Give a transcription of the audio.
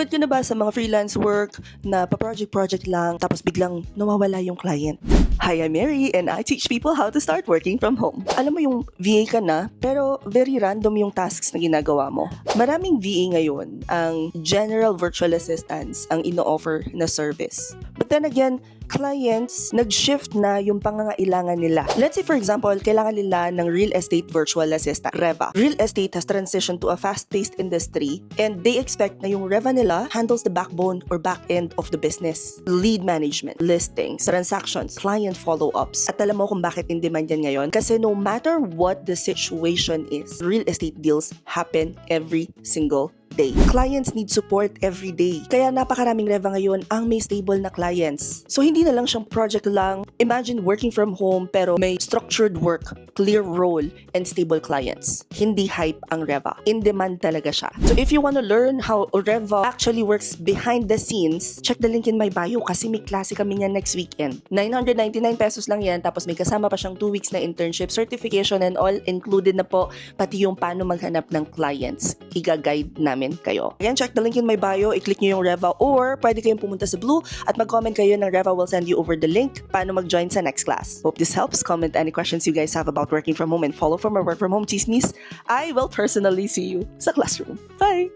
Pagod ka na ba sa mga freelance work na pa-project-project lang tapos biglang nawawala yung client? Hi, I'm Mary and I teach people how to start working from home. Alam mo yung VA ka na pero very random yung tasks na ginagawa mo. Maraming VA ngayon ang general virtual assistants ang ino-offer na service. But then again, clients, nag-shift na yung pangangailangan nila. Let's say for example, kailangan nila ng real estate virtual assistant, Reva. Real estate has transitioned to a fast-paced industry and they expect na yung Reva nila handles the backbone or back end of the business. Lead management, listings, transactions, client follow-ups. At alam mo kung bakit in demand yan ngayon? Kasi no matter what the situation is, real estate deals happen every single day. Clients need support every day. Kaya napakaraming Reva ngayon ang may stable na clients. So hindi na lang siyang project lang. Imagine working from home pero may structured work, clear role, and stable clients. Hindi hype ang Reva. In demand talaga siya. So if you want to learn how Reva actually works behind the scenes, check the link in my bio kasi may klase kami niyan next weekend. 999 pesos lang yan tapos may kasama pa siyang 2 weeks na internship, certification, and all included na po pati yung paano maghanap ng clients. Iga-guide namin kayo. Again, check the link in my bio, i-click nyo yung Reva or pwede kayong pumunta sa Blue at mag-comment kayo ng Reva will send you over the link paano mag-join sa next class. Hope this helps. Comment any questions you guys have about working from home and follow for more work from home chismis. I will personally see you sa classroom. Bye!